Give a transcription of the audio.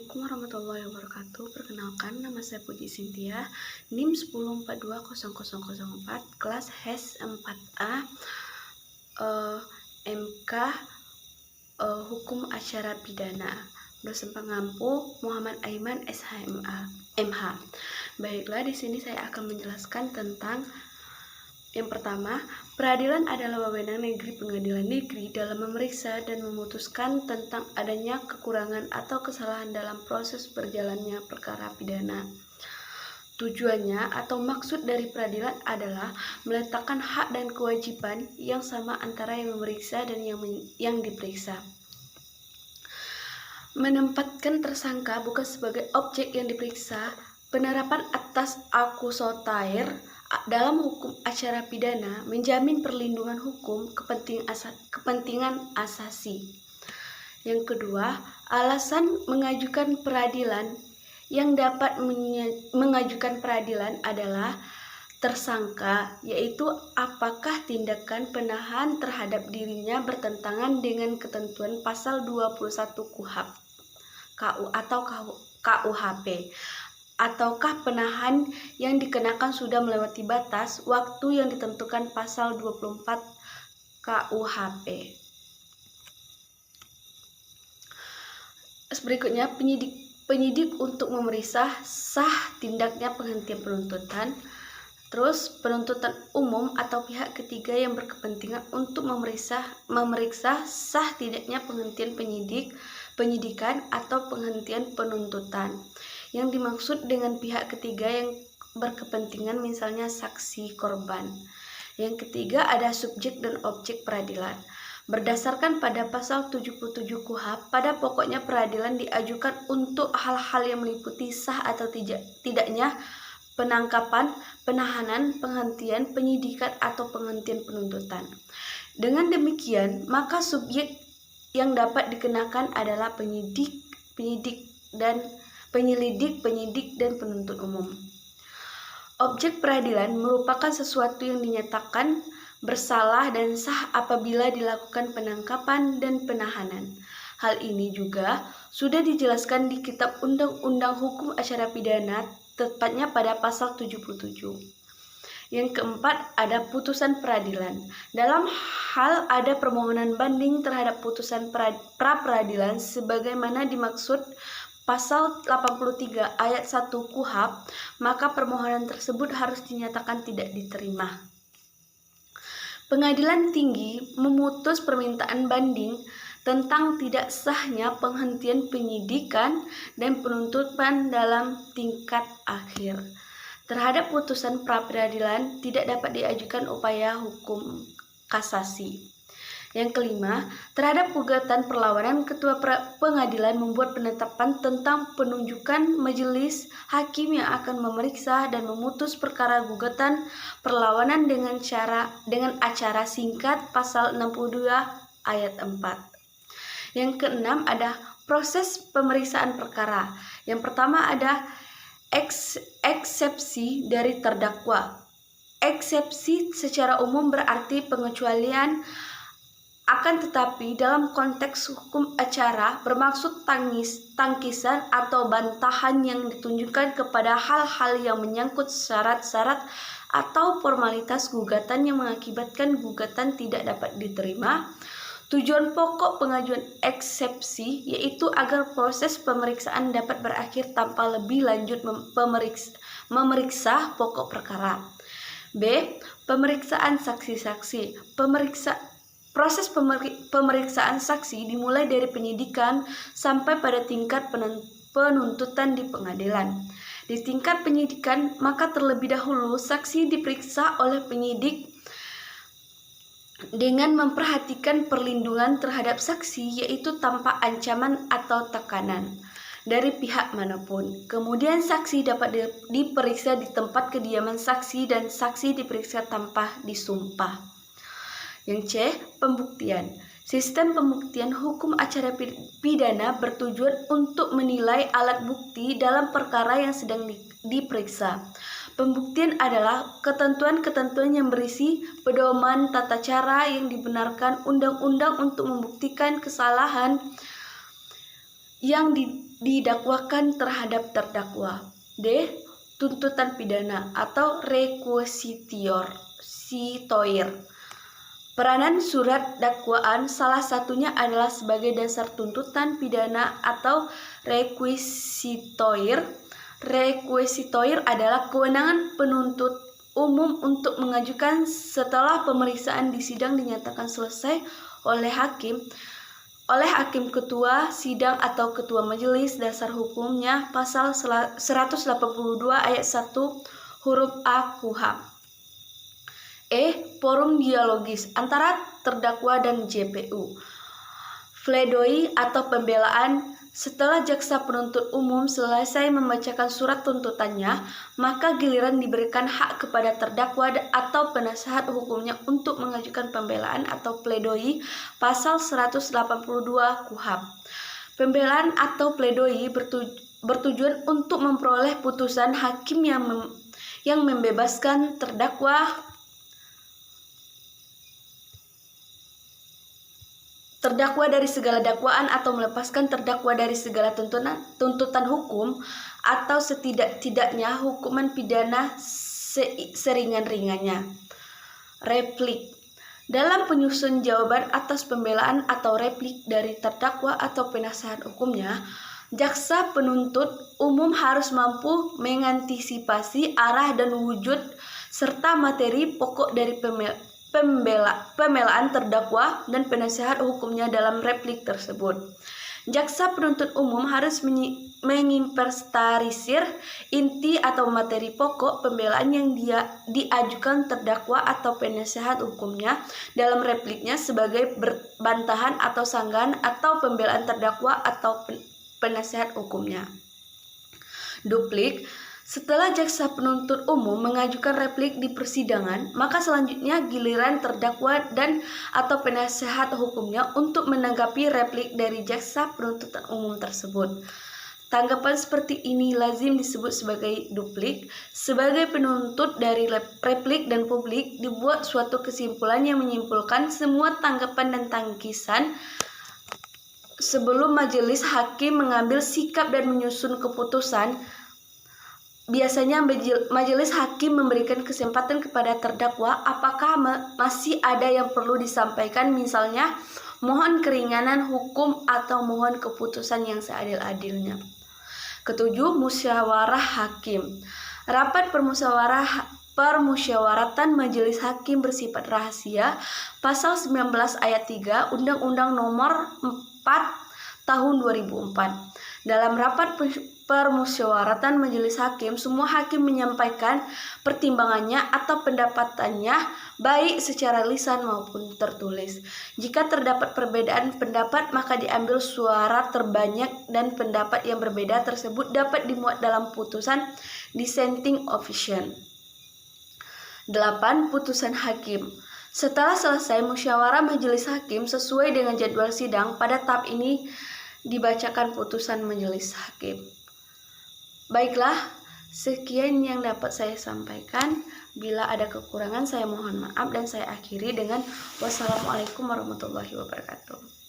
Assalamualaikum warahmatullahi wabarakatuh. Perkenalkan, nama saya Puji Sintia, NIM 10420004, kelas HES 4A, MK Hukum Acara Pidana. Dosen pengampu Muhammad Aiman SHMA MH. Baiklah, di sini saya akan menjelaskan tentang yang pertama, peradilan adalah wewenang negeri pengadilan negeri dalam memeriksa dan memutuskan tentang adanya kekurangan atau kesalahan dalam proses berjalannya perkara pidana. Tujuannya atau maksud dari peradilan adalah meletakkan hak dan kewajiban yang sama antara yang memeriksa dan yang diperiksa. Menempatkan tersangka bukan sebagai objek yang diperiksa, penerapan atas akusator dalam hukum acara pidana menjamin perlindungan hukum kepentingan asasi. Yang kedua, alasan mengajukan peradilan. Yang dapat mengajukan peradilan adalah tersangka, yaitu apakah tindakan penahan terhadap dirinya bertentangan dengan ketentuan pasal 21 KUHP, ataukah penahan yang dikenakan sudah melewati batas waktu yang ditentukan pasal 24 KUHP. Berikutnya, penyidik untuk memeriksa sah tindaknya penghentian penuntutan. Terus, penuntutan umum atau pihak ketiga yang berkepentingan untuk memeriksa sah tidaknya penghentian penyidikan atau penghentian penuntutan. Yang dimaksud dengan pihak ketiga yang berkepentingan misalnya saksi korban. Yang ketiga ada subjek dan objek peradilan. Berdasarkan pada pasal 77 KUHP, pada pokoknya peradilan diajukan untuk hal-hal yang meliputi sah atau tidaknya penangkapan, penahanan, penghentian, penyidikan atau penghentian penuntutan. Dengan demikian, maka subjek yang dapat dikenakan adalah penyelidik, penyidik, dan penuntut umum. Objek peradilan merupakan sesuatu yang dinyatakan bersalah dan sah apabila dilakukan penangkapan dan penahanan. Hal ini juga sudah dijelaskan di Kitab Undang-Undang Hukum Acara Pidana, tepatnya pada pasal 77. Yang keempat, ada putusan peradilan. Dalam hal ada permohonan banding terhadap putusan pra-peradilan sebagaimana dimaksud pasal 83 ayat 1 KUHP, maka permohonan tersebut harus dinyatakan tidak diterima. Pengadilan tinggi memutus permintaan banding tentang tidak sahnya penghentian penyidikan dan penuntutan dalam tingkat akhir. Terhadap putusan pra-peradilan tidak dapat diajukan upaya hukum kasasi. Yang kelima, terhadap gugatan perlawanan ketua pengadilan membuat penetapan tentang penunjukan majelis hakim yang akan memeriksa dan memutus perkara gugatan perlawanan dengan acara singkat pasal 62 ayat 4. Yang keenam ada proses pemeriksaan perkara. Yang pertama ada eksepsi dari terdakwa. Eksepsi secara umum berarti pengecualian, akan tetapi dalam konteks hukum acara bermaksud tangkisan atau bantahan yang ditunjukkan kepada hal-hal yang menyangkut syarat-syarat atau formalitas gugatan yang mengakibatkan gugatan tidak dapat diterima. Tujuan pokok pengajuan eksepsi yaitu agar proses pemeriksaan dapat berakhir tanpa lebih lanjut memeriksa pokok perkara. B. Pemeriksaan saksi-saksi. Proses pemeriksaan saksi dimulai dari penyidikan sampai pada tingkat penuntutan di pengadilan. Di tingkat penyidikan, maka terlebih dahulu saksi diperiksa oleh penyidik dengan memperhatikan perlindungan terhadap saksi, yaitu tanpa ancaman atau tekanan dari pihak manapun. Kemudian saksi dapat diperiksa di tempat kediaman saksi dan saksi diperiksa tanpa disumpah. Yang C. Pembuktian. Sistem pembuktian hukum acara pidana bertujuan untuk menilai alat bukti dalam perkara yang sedang diperiksa. Pembuktian adalah ketentuan-ketentuan yang berisi pedoman tata cara yang dibenarkan undang-undang untuk membuktikan kesalahan yang didakwakan terhadap terdakwa. D. Tuntutan pidana atau requisitoire. Peranan surat dakwaan salah satunya adalah sebagai dasar tuntutan pidana atau requisitoire. Requisitoire adalah kewenangan penuntut umum untuk mengajukan setelah pemeriksaan di sidang dinyatakan selesai oleh hakim ketua sidang atau ketua majelis. Dasar hukumnya pasal 182 ayat 1 huruf A KUHP. Forum dialogis antara terdakwa dan JPU. Pledoi atau pembelaan. Setelah jaksa penuntut umum selesai membacakan surat tuntutannya, maka giliran diberikan hak kepada terdakwa atau penasehat hukumnya untuk mengajukan pembelaan atau pledoi pasal 182 KUHP. Pembelaan atau pledoi bertujuan untuk memperoleh putusan hakim yang membebaskan terdakwa dari segala dakwaan atau melepaskan terdakwa dari segala tuntutan hukum atau setidak-tidaknya hukuman pidana seringan-ringannya. Replik. Dalam penyusun jawaban atas pembelaan atau replik dari terdakwa atau penasehat hukumnya, jaksa penuntut umum harus mampu mengantisipasi arah dan wujud serta materi pokok dari pembelaan terdakwa dan penasehat hukumnya dalam replik tersebut. Jaksa penuntut umum harus menginventarisir inti atau materi pokok pembelaan yang diajukan terdakwa atau penasehat hukumnya dalam repliknya sebagai bantahan atau sanggahan atau pembelaan terdakwa atau penasehat hukumnya. Duplik. Setelah jaksa penuntut umum mengajukan replik di persidangan, maka selanjutnya giliran terdakwa dan atau penasehat hukumnya untuk menanggapi replik dari jaksa penuntut umum tersebut. Tanggapan seperti ini lazim disebut sebagai duplik. Sebagai penuntut dari replik dan publik dibuat suatu kesimpulan yang menyimpulkan semua tanggapan dan tangkisan sebelum majelis hakim mengambil sikap dan menyusun keputusan. Biasanya majelis hakim memberikan kesempatan kepada terdakwa apakah masih ada yang perlu disampaikan, misalnya mohon keringanan hukum atau mohon keputusan yang seadil-adilnya. Ketujuh, musyawarah hakim. Rapat permusyawaratan majelis hakim bersifat rahasia. Pasal 19 ayat 3 Undang-Undang Nomor 4 Tahun 2004. Dalam rapat permusyawaratan majelis hakim, semua hakim menyampaikan pertimbangannya atau pendapatannya baik secara lisan maupun tertulis. Jika terdapat perbedaan pendapat, maka diambil suara terbanyak dan pendapat yang berbeda tersebut dapat dimuat dalam putusan dissenting official. 8. Putusan hakim. Setelah selesai musyawarah majelis hakim sesuai dengan jadwal sidang, pada tahap ini dibacakan putusan majelis hakim. Baiklah, sekian yang dapat saya sampaikan. Bila ada kekurangan saya mohon maaf dan saya akhiri dengan wassalamualaikum warahmatullahi wabarakatuh.